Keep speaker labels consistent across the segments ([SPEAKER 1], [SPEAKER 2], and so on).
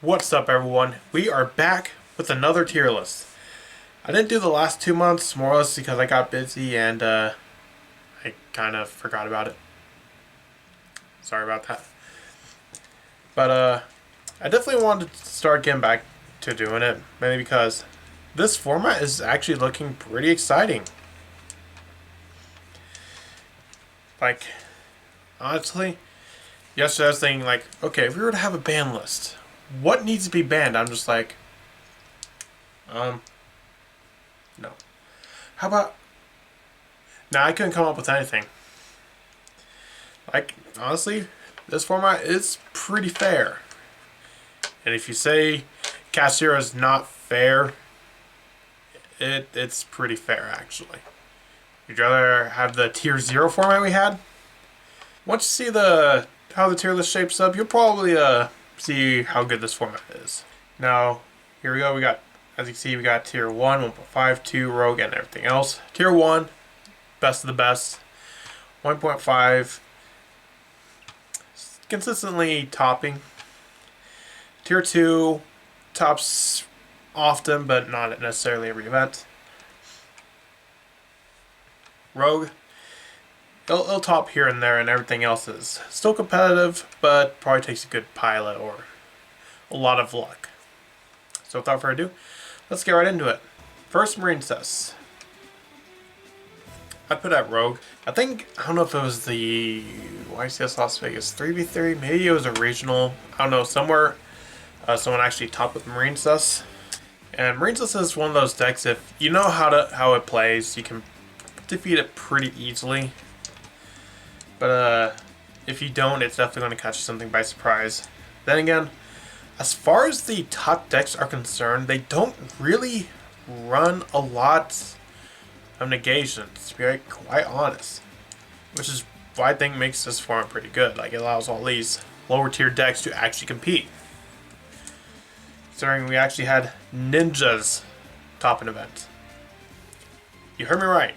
[SPEAKER 1] What's up, everyone? We are back with another tier list. I didn't do the last 2 months, more or less because I got busy and I kind of forgot about it. Sorry about that. But I definitely wanted to start getting back to doing it, mainly because this format is actually looking pretty exciting. Like, honestly, yesterday I was thinking, like, okay, if we were to have a ban list, what needs to be banned? I'm just like, no. How about... Now, I couldn't come up with anything. Like, honestly, this format is pretty fair. And if you say Cashier is not fair, it's pretty fair, actually. You'd rather have the tier 0 format we had? Once you see how the tier list shapes up, you'll probably see how good this format is. Now, here we go. We got, as you can see, we got tier 1, 1.5, 2, Rogue, and everything else. Tier 1, best of the best. 1.5, consistently topping. Tier 2, tops often, but not necessarily every event. Rogue, it'll top here and there, and everything else is still competitive, but probably takes a good pilot or a lot of luck. So without further ado, let's get right into it. First, Marine Cess. I put at Rogue. I don't know if it was the YCS Las Vegas 3v3, maybe it was a regional, I don't know, somewhere someone actually topped with Marine Cess. And Marine Cess is one of those decks, if you know how it plays, you can defeat it pretty easily. But if you don't, it's definitely going to catch you something by surprise. Then again, as far as the top decks are concerned, they don't really run a lot of negations, to be quite honest. Which is what I think makes this format pretty good. Like, it allows all these lower tier decks to actually compete. Considering we actually had ninjas top an event. You heard me right.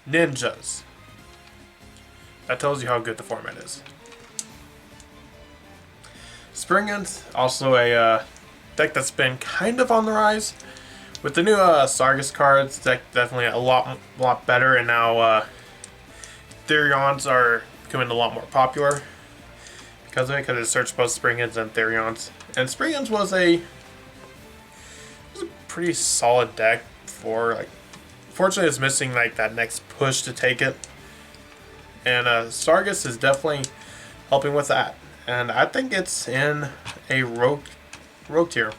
[SPEAKER 1] Ninjas. That tells you how good the format is. Springans, also a deck that's been kind of on the rise. With the new Sargus cards, deck definitely a lot better, and now Therions are becoming a lot more popular because of it, because it searched both Springans and Therions. And Springans was a pretty solid deck for, like, fortunately it's missing like that next push to take it. And Sargus is definitely helping with that. And I think it's in a rogue tier.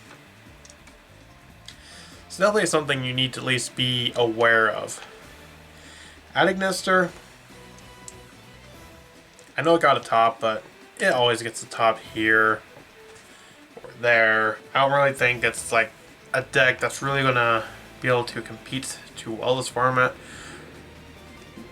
[SPEAKER 1] It's definitely something you need to at least be aware of. Adignister, I know it got a top, but it always gets a top here or there. I don't really think it's like a deck that's really going to be able to compete too well this format.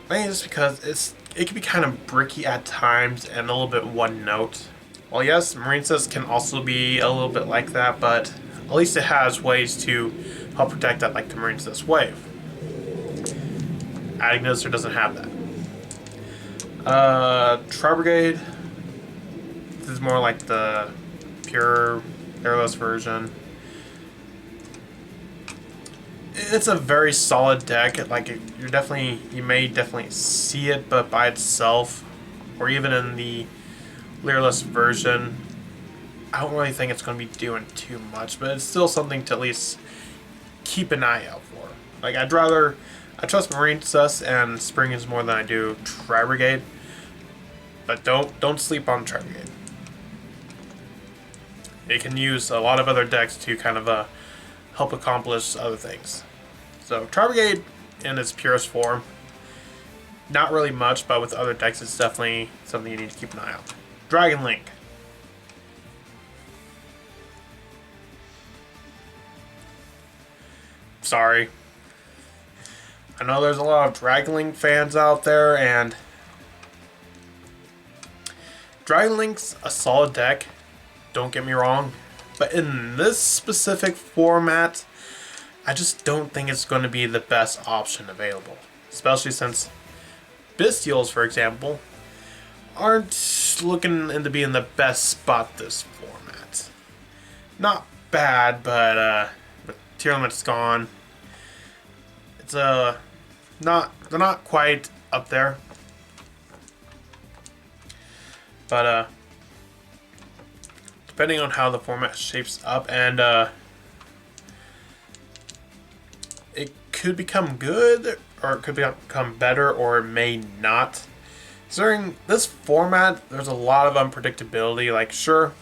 [SPEAKER 1] Mainly just because it can be kind of bricky at times and a little bit one note. Well, yes, Marine Cess can also be a little bit like that, but at least it has ways to help protect that, like the Marine Cess wave. Adignister doesn't have that. Tri-Brigade, this is more like the pure airless version. It's a very solid deck. Like, you may definitely see it, but by itself, or even in the leerless version, I don't really think it's going to be doing too much. But it's still something to at least keep an eye out for. Like, I trust Marine Cess and Springans more than I do Tri-Brigade, but don't sleep on Tri-Brigade. It can use a lot of other decks to kind of help accomplish other things. So Tri-Brigade in its purest form, not really much, but with other decks it's definitely something you need to keep an eye on. Dragon Link. Sorry. I know there's a lot of Dragon Link fans out there, and Dragon Link's a solid deck, don't get me wrong. But in this specific format, I just don't think it's going to be the best option available. Especially since Bestials, for example, aren't looking into being the best spot this format. not bad, but with tier limit's gone. It's they're not quite up there. But depending on how the format shapes up, and it could become good, or it could become better, or it may not. During this format, there's a lot of unpredictability. Like, sure,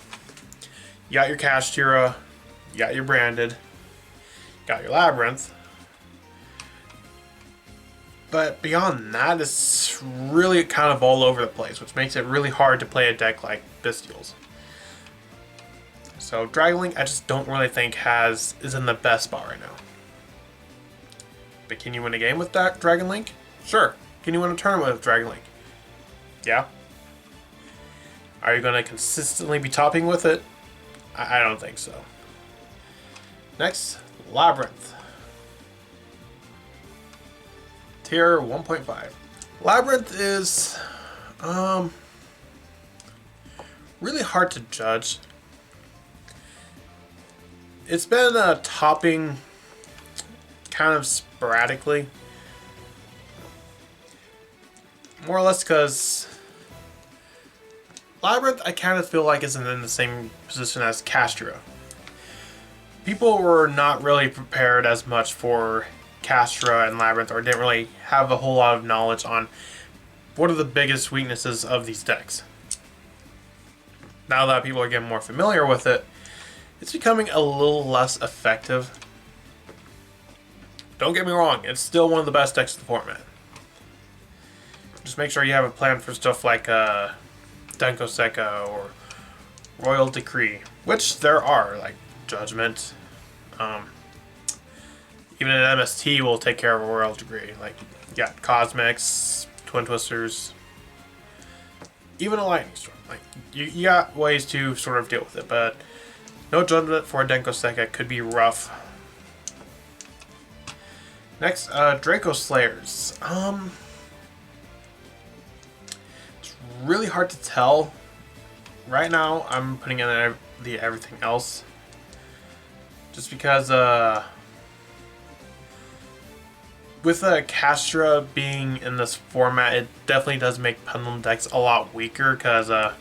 [SPEAKER 1] you got your Kashtira, you got your Branded, you got your Labyrinth. But beyond that, it's really kind of all over the place, which makes it really hard to play a deck like Bestials. So Dragon Link, I just don't really think is in the best spot right now. But can you win a game with that Dragon Link? Sure. Can you win a tournament with Dragon Link? Yeah. Are you going to consistently be topping with it? I don't think so. Next, Labyrinth. Tier 1.5. Labyrinth is really hard to judge. It's been topping kind of sporadically. More or less because Labyrinth, I kind of feel like isn't in the same position as Kashtira. People were not really prepared as much for Kashtira and Labyrinth, or didn't really have a whole lot of knowledge on what are the biggest weaknesses of these decks. Now that people are getting more familiar with it, it's becoming a little less effective. Don't get me wrong, it's still one of the best decks of the format. Just make sure you have a plan for stuff like Denko Sekka or Royal Decree, which there are, like Judgment. Even an MST will take care of a Royal Decree. Like, you got Cosmics, Twin Twisters, even a Lightning Storm. Like, you got ways to sort of deal with it, but no Judgment for a Denko Sekka could be rough. Next, Draco Slayers. It's really hard to tell. Right now, I'm putting in the everything else. Just because, with Kashtira being in this format, it definitely does make Pendulum decks a lot weaker, because a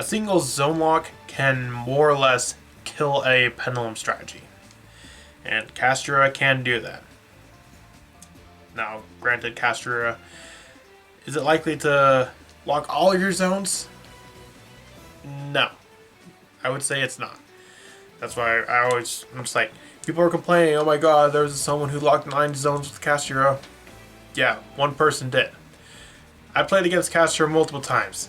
[SPEAKER 1] single Zone Lock can more or less kill a Pendulum strategy. And Kashtira can do that. Now, granted, Kashtira, is it likely to lock all your zones? No. I would say it's not. That's why I'm just like, people are complaining, oh my god, there was someone who locked 9 zones with Kashtira. Yeah, one person did. I played against Kashtira multiple times,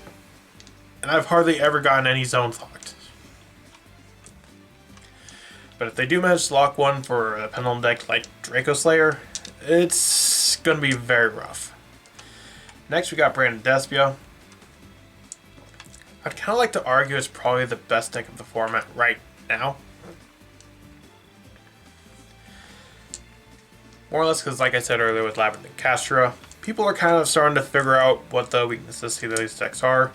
[SPEAKER 1] and I've hardly ever gotten any zones locked. But if they do manage to lock one for a Pendulum deck like Draco Slayer, it's going to be very rough. Next we got Branded Despia. I'd kind of like to argue it's probably the best deck of the format right now. More or less because, like I said earlier with Labyrinth and Kashtira, people are kind of starting to figure out what the weaknesses to these decks are.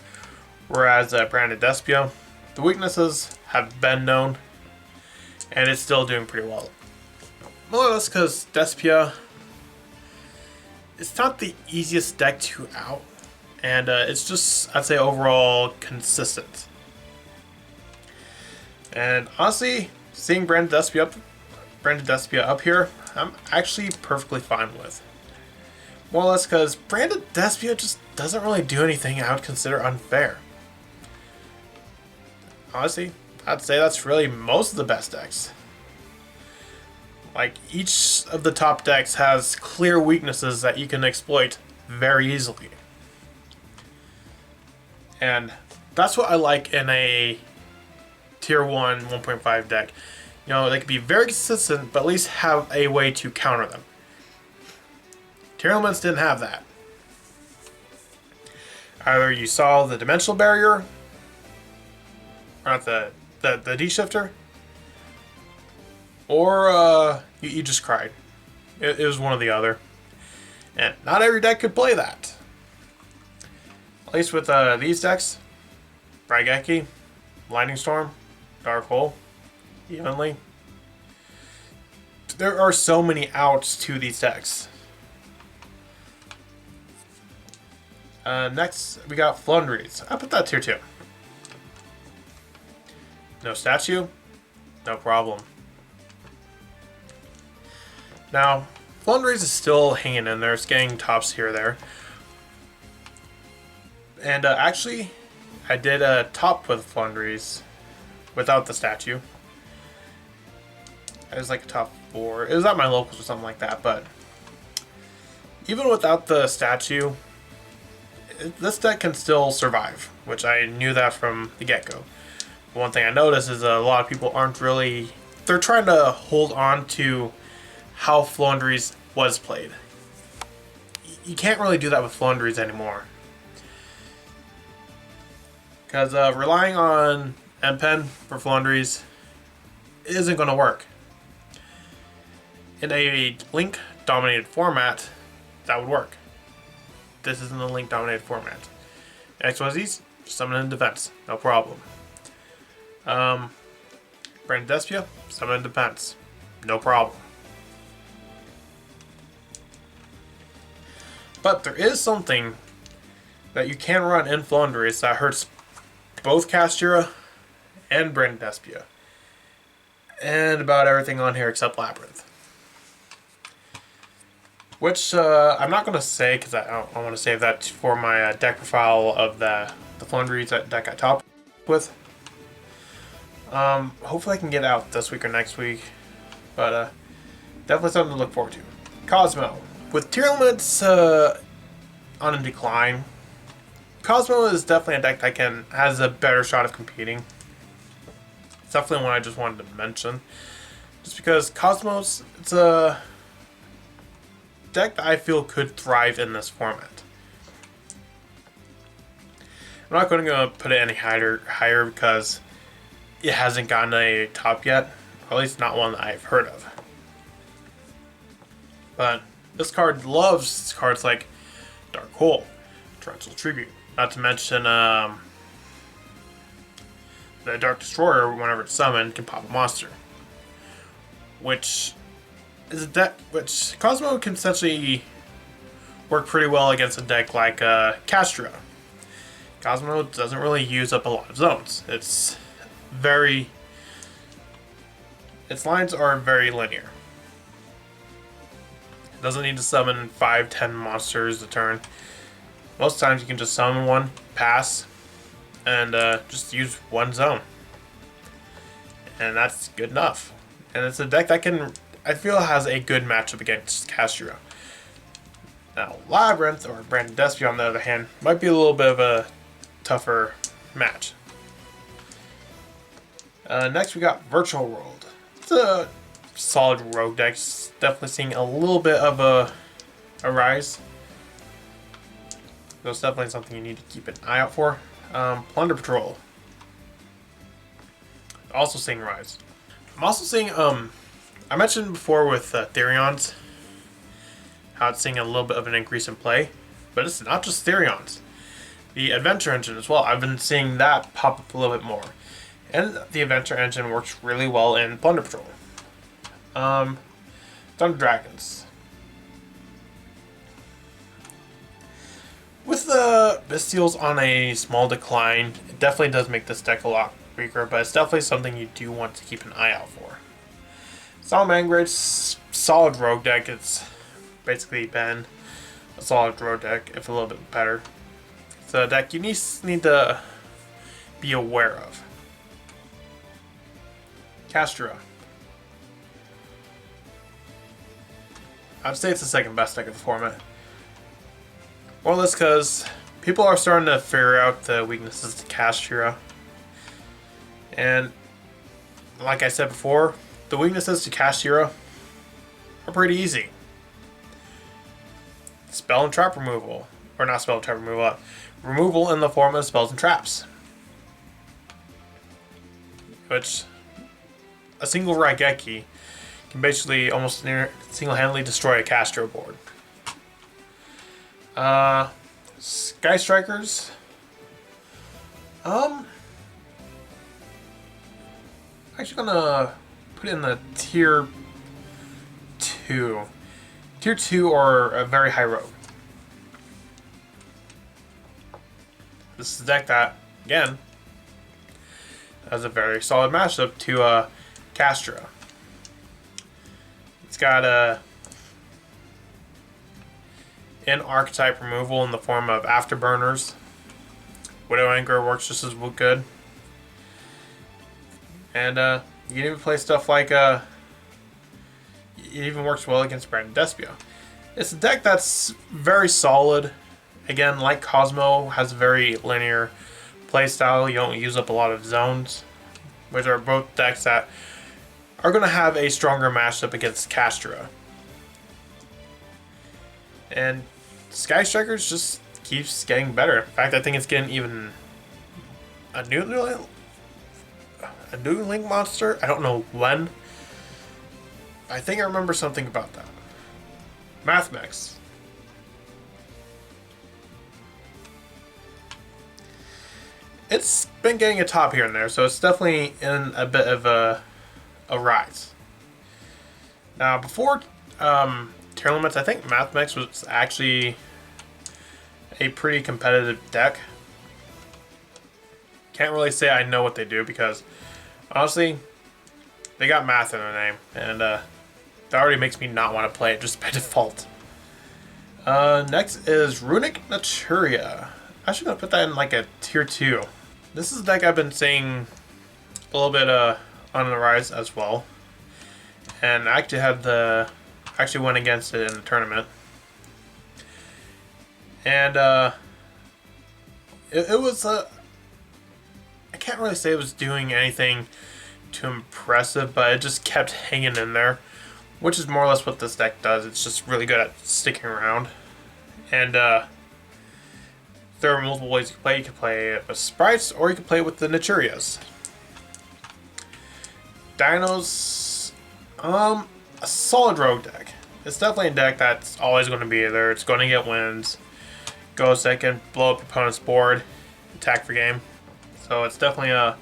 [SPEAKER 1] Whereas Branded Despia, the weaknesses have been known, and it's still doing pretty well. More or less because Despia, it's not the easiest deck to out, and it's just, I'd say, overall consistent. And honestly, seeing Branded Despia up here, I'm actually perfectly fine with. More or less because Branded Despia just doesn't really do anything I would consider unfair. Honestly, I'd say that's really most of the best decks. Like, each of the top decks has clear weaknesses that you can exploit very easily. And that's what I like in a Tier 1 1.5 deck. You know, they can be very consistent, but at least have a way to counter them. Tier Elements didn't have that. Either you saw the Dimensional Barrier, or not the D-Shifter, or you just cried. It was one or the other. And not every deck could play that. At least with these decks, Raigeki, Lightning Storm, Dark Hole evenly. There are so many outs to these decks. Next, we got Flundries. I put that tier 2. No statue? No problem. Now, Flundries is still hanging in there. It's getting tops here or there. And actually, I did a top with Flundries without the statue. It was like a top 4. It was at my locals or something like that, but even without the statue, this deck can still survive, which I knew that from the get-go. One thing I noticed is a lot of people aren't really... They're trying to hold on to how Flundries was played. You can't really do that with Flundries anymore. Because relying on M-Pen for Flundries isn't going to work. In a link-dominated format, that would work. This isn't a link-dominated format. XYZs, summon in defense, no problem. Brand Despia, summon in defense, no problem. But there is something that you can run in Flundries that hurts both Kashtira and Brand Despia. And about everything on here except Labyrinth. Which I'm not going to say because I want to save that for my deck profile of the Flundries deck I top with. Hopefully I can get out this week or next week. But definitely something to look forward to. Cosmo. With tier limits on a decline, Cosmo is definitely a deck that has a better shot of competing. It's definitely one I just wanted to mention. Just because Cosmos, it's a deck that I feel could thrive in this format. I'm not going to put it any higher because it hasn't gotten a top yet, or at least not one that I've heard of. But this card loves cards like Dark Hole, Torrential Tribute, not to mention the Dark Destroyer, whenever it's summoned, can pop a monster. Which is a deck which Cosmo can essentially work pretty well against a deck like Kashtira. Cosmo doesn't really use up a lot of zones. Its lines are very linear. It doesn't need to summon 5-10 monsters a turn. Most times you can just summon one, pass, and just use one zone. And that's good enough. And it's a deck that I feel has a good matchup against Kashtira. Now, Labyrinth or Branded Despia, on the other hand, might be a little bit of a tougher match. Next, we got Virtual World. It's a solid rogue deck. It's definitely seeing a little bit of a rise. So it's definitely something you need to keep an eye out for. Plunder Patrol. Also seeing rise. I'm also seeing, I mentioned before with Therions, how it's seeing a little bit of an increase in play. But it's not just Therions. The Adventure Engine as well. I've been seeing that pop up a little bit more. And the Adventure Engine works really well in Plunder Patrol. Thunder Dragons. With the Bestials on a small decline, it definitely does make this deck a lot weaker, but it's definitely something you do want to keep an eye out for. Salamangreat's solid rogue deck. It's basically been a solid rogue deck, if a little bit better. It's a deck you need to be aware of. Kashtira. I'd say it's the second best deck of the format. More or less because people are starting to figure out the weaknesses to Kashtira. And like I said before, the weaknesses to Kashtira are pretty easy. Spell and trap removal. Or not spell and trap removal. Removal in the form of spells and traps. Which a single Raigeki can basically almost single-handedly destroy a Kashtira board. Sky Strikers. Actually gonna put it in the tier 2. Tier 2 or a very high rogue. This is a deck that, again, has a very solid matchup to Castra. It's got an archetype removal in the form of Afterburners. Widow Anchor works just as good. And you can even play stuff like it even works well against Branded Despia. It's a deck that's very solid. Again, like Cosmo, has a very linear playstyle. You don't use up a lot of zones, which are both decks that are going to have a stronger matchup against Castra. And Sky Strikers just keeps getting better. In fact, I think it's getting even a new Link monster. I don't know when. I think I remember something about that. Mathmex. It's been getting a top here and there, so it's definitely in a bit of a rise. Now, before tier limits, I think Mathmex was actually a pretty competitive deck. Can't really say I know what they do because, honestly, they got math in their name, and that already makes me not want to play it just by default. Next is Runic Naturia. I'm actually gonna put that in like a tier 2. This is a deck I've been seeing a little bit on the rise as well, and I actually went against it in the tournament, and it was I can't really say it was doing anything too impressive, but it just kept hanging in there, which is more or less what this deck does. It's just really good at sticking around. And there are multiple ways you can play. You can play it with sprites, or you can play it with the Naturias. Dinos, a solid rogue deck. It's definitely a deck that's always going to be there. It's going to get wins, go second, blow up your opponent's board, attack for game. So it's definitely a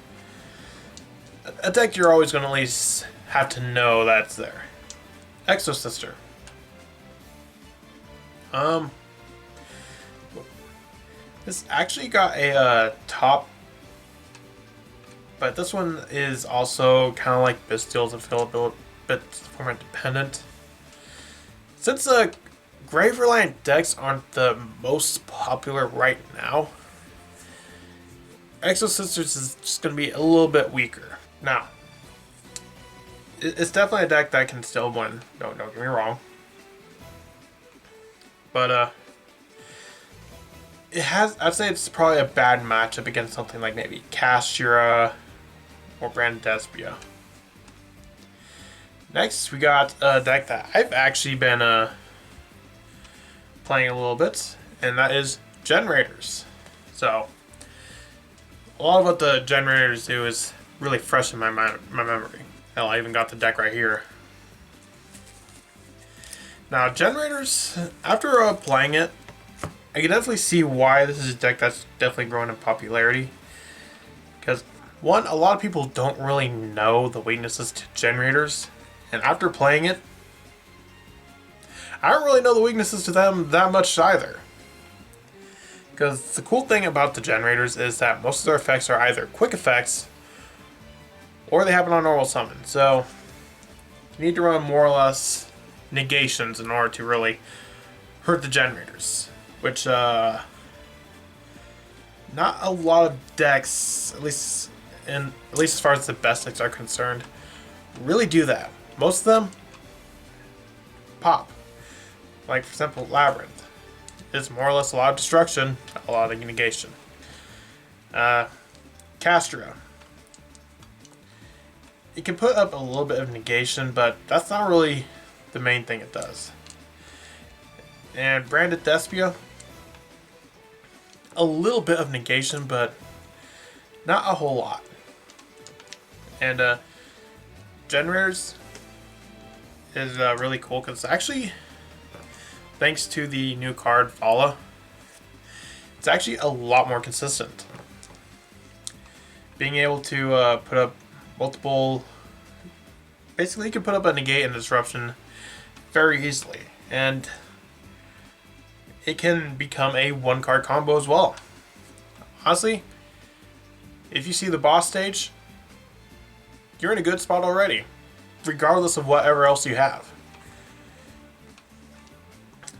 [SPEAKER 1] deck you're always going to at least have to know that's there. Exo Sister. This actually got a top, but this one is also kind of like Bestial's a bit format dependent. Since Grave Reliant decks aren't the most popular right now, Exo Sisters is just going to be a little bit weaker. Now, it's definitely a deck that can still win. Don't get me wrong. But I'd say it's probably a bad matchup against something like maybe Castra or Branded Despia. Next, we got a deck that I've actually been playing a little bit, and that is Generators. So, a lot of what the Generators do is really fresh in my memory. Hell, I even got the deck right here. Now, Generators, after playing it, I can definitely see why this is a deck that's definitely growing in popularity. Because, one, a lot of people don't really know the weaknesses to Generators. And after playing it, I don't really know the weaknesses to them that much either. Because the cool thing about the Generators is that most of their effects are either quick effects, or they happen on normal summon. So, you need to run more or less negations in order to really hurt the Generators. Which, not a lot of decks, at least as far as the best decks are concerned, really do that. Most of them pop. Like, for example, Labyrinth. It's more or less a lot of destruction, a lot of negation. Castra. It can put up a little bit of negation, but that's not really the main thing it does. And Branded Despia, a little bit of negation, but not a whole lot. And Generators is really cool because actually, thanks to the new card Vala, it's actually a lot more consistent. Being able to put up multiple. Basically, you can put up a negate and disruption very easily, and it can become a one-card combo as well. Honestly, if you see the boss stage, you're in a good spot already, regardless of whatever else you have.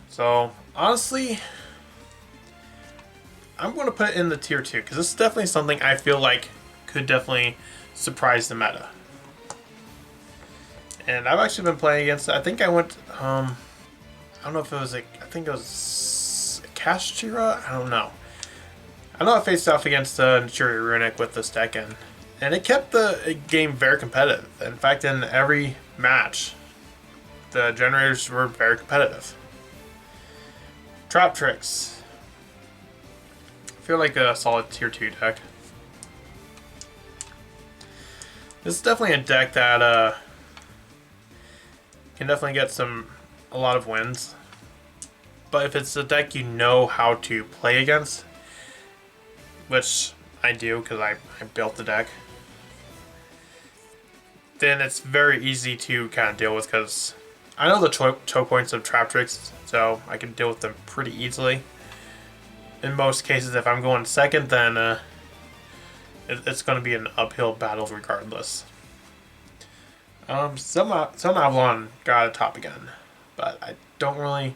[SPEAKER 1] So, honestly, I'm going to put it in the tier 2, because this is definitely something I feel like could definitely surprise the meta. And I've actually been playing against it. I think I went, I don't know if it was I think it was a Kashira? I don't know. I know I faced off against Nichiri Runic with this deck, and it kept the game very competitive. In fact, in every match, the generators were very competitive. Trap Tricks. I feel like a solid tier 2 deck. This is definitely a deck that can definitely get a lot of wins. But if it's a deck you know how to play against, which I do because I built the deck, then it's very easy to kind of deal with, because I know the choke points of Trap Tricks, so I can deal with them pretty easily. In most cases, if I'm going second, then it's going to be an uphill battle regardless. Some Avalon got a top again, but I don't really.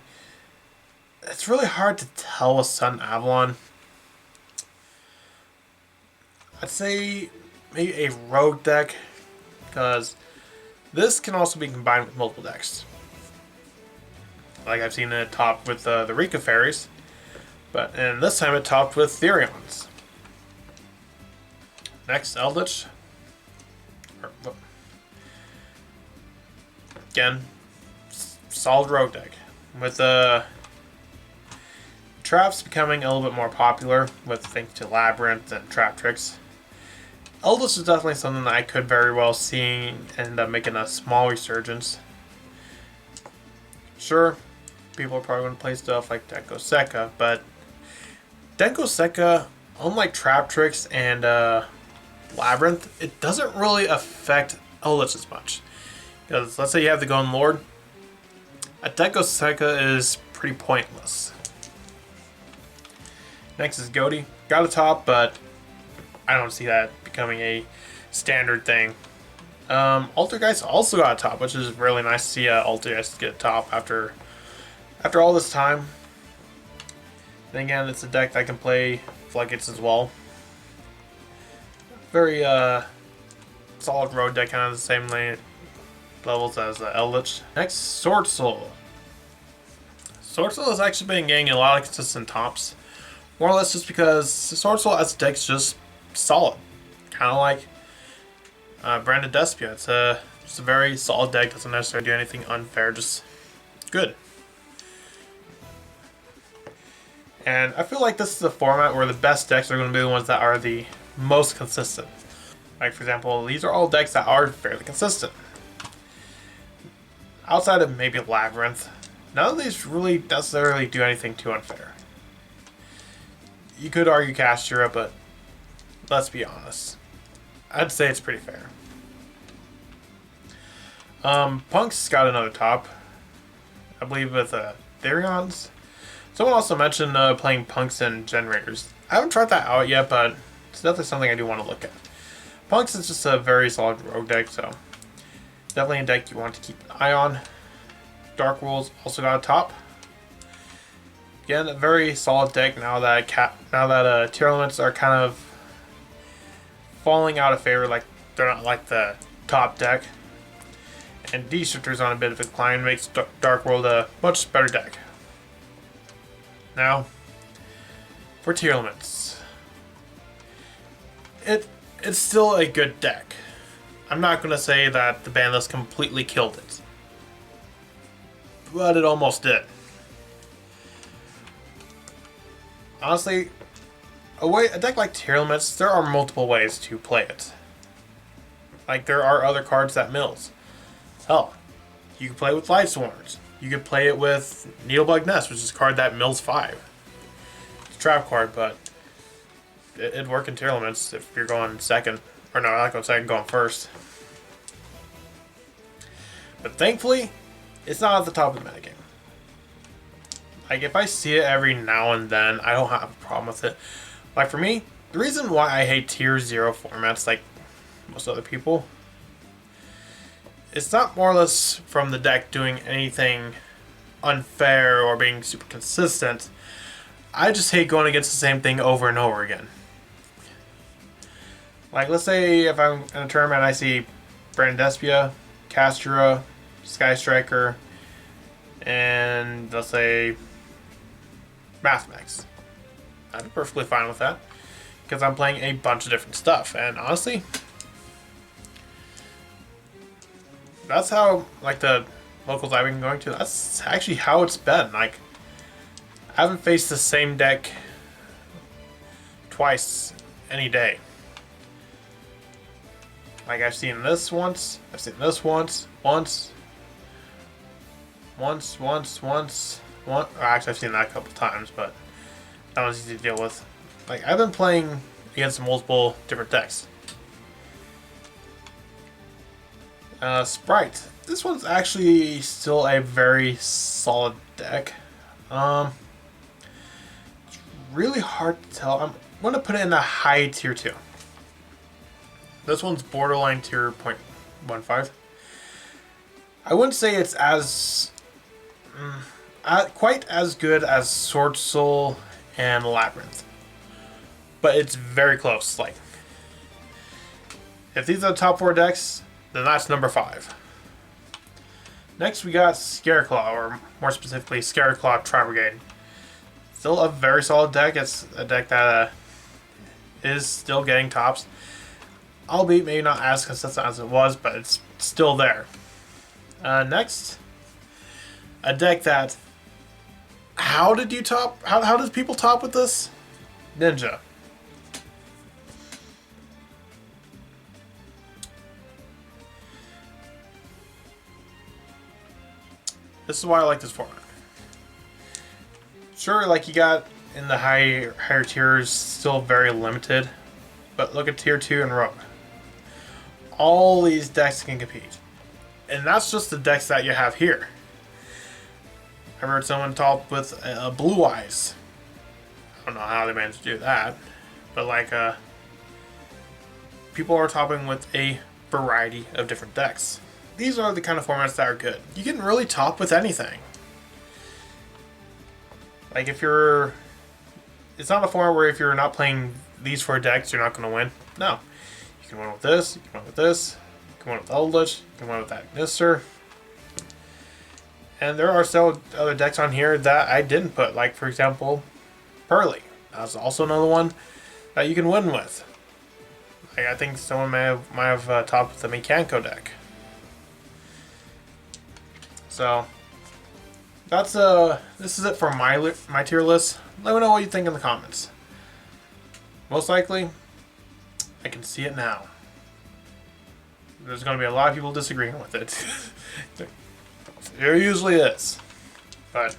[SPEAKER 1] It's really hard to tell with Sun Avalon. I'd say maybe a rogue deck, because this can also be combined with multiple decks. Like I've seen it top with the Rika Fairies, and this time it topped with Therions. Next, Eldritch. Again, solid rogue deck. With traps becoming a little bit more popular, with thanks to Labyrinth and Trap Tricks, Eldritch is definitely something that I could very well see end up making a small resurgence. Sure, people are probably going to play stuff like Denko Sekka, but Denko Sekka, unlike Trap Tricks and Labyrinth, it doesn't really affect Eldritch as much. Because let's say you have the Golden Lord, a Denko Sekka is pretty pointless. Next is Goaty. Got a top, but I don't see that becoming a standard thing. Altergeist also got a top, which is really nice to see Altergeist get a top after all this time. Then again, it's a deck that can play Floodgates as well. Very solid road deck, kind of the same levels as Eldritch. Next, Sword Soul. Sword Soul has actually been getting a lot of consistent tops. More or less just because Sword Soul as a deck is just solid. Kind of like Branded Despia. It's just a very solid deck, doesn't necessarily do anything unfair, just good. And I feel like this is a format where the best decks are going to be the ones that are the most consistent. Like, for example, these are all decks that are fairly consistent. Outside of maybe Labyrinth, none of these really necessarily do anything too unfair. You could argue Kashira, but let's be honest. I'd say it's pretty fair. Punk's got another top, I believe, with Therions. Someone also mentioned playing Punks and Generators. I haven't tried that out yet, but it's definitely something I do want to look at. Punks is just a very solid rogue deck, so definitely a deck you want to keep an eye on. Dark Rules also got a top. Again, a very solid deck now that Tier Elements are kind of falling out of favor. Like, they're not like the top deck. And Destructor's on a bit of a decline, makes Dark World a much better deck. Now, for Tier Elements, it's still a good deck. I'm not going to say that the ban list completely killed it, but it almost did. Honestly, a deck like Tier Elements, there are multiple ways to play it. Like, there are other cards that mills. Hell, you can play it with Light Swarms. You could play it with Needlebug Nest, which is a card that mills 5. It's a trap card, but it'd work in Tier Elements if you're going second, Or no, I was going first. But thankfully, it's not at the top of the metagame. Like, if I see it every now and then, I don't have a problem with it. Like, for me, the reason why I hate tier 0 formats, like most other people, it's not more or less from the deck doing anything unfair or being super consistent. I just hate going against the same thing over and over again. Like, let's say if I'm in a tournament and I see Brandespia, Castura, Sky Striker, and let's say Mathemax. I'd be perfectly fine with that because I'm playing a bunch of different stuff, and honestly, that's how, like, the locals I've been going to, that's actually how it's been. Like, I haven't faced the same deck twice any day. Like, I've seen this once, I've seen this once. Actually, I've seen that a couple times, but that one's easy to deal with. Like, I've been playing against multiple different decks. Sprite. This one's actually still a very solid deck. It's really hard to tell. I'm going to put it in the high tier 2. This one's borderline tier 0.15. I wouldn't say it's as quite as good as Sword Soul and Labyrinth, but it's very close. Like, if these are the top 4 decks, then that's number 5. Next, we got Scareclaw, or more specifically, Scareclaw Tri-Brigade. Still a very solid deck. It's a deck that is still getting tops, albeit maybe not as consistent as it was, but it's still there. Next, a deck that, how did you top? How did people top with this? Ninja. This is why I like this format. Sure, like, you got in the higher tiers, still very limited, but look at tier 2 and Rogue. All these decks can compete, and that's just the decks that you have here. I heard someone top with Blue Eyes. I don't know how they managed to do that, but like, people are topping with a variety of different decks. These are the kind of formats that are good. You can really top with anything. Like, if you're, it's not a format where if you're not playing these 4 decks, you're not going to win. No. You can win with this, you can win with this, you can win with Eldritch, you can win with that Mister. And there are still other decks on here that I didn't put, like, for example, Pearly. That's also another one that you can win with. Like, I think someone might have topped with the Mechanico deck. So that's this is it for my tier list. Let me know what you think in the comments. Most likely, I can see it now. There's going to be a lot of people disagreeing with it. There usually is. But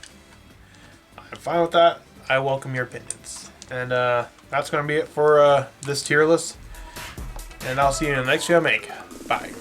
[SPEAKER 1] I'm fine with that. I welcome your opinions. And that's going to be it for this tier list. And I'll see you in the next video I make. Bye.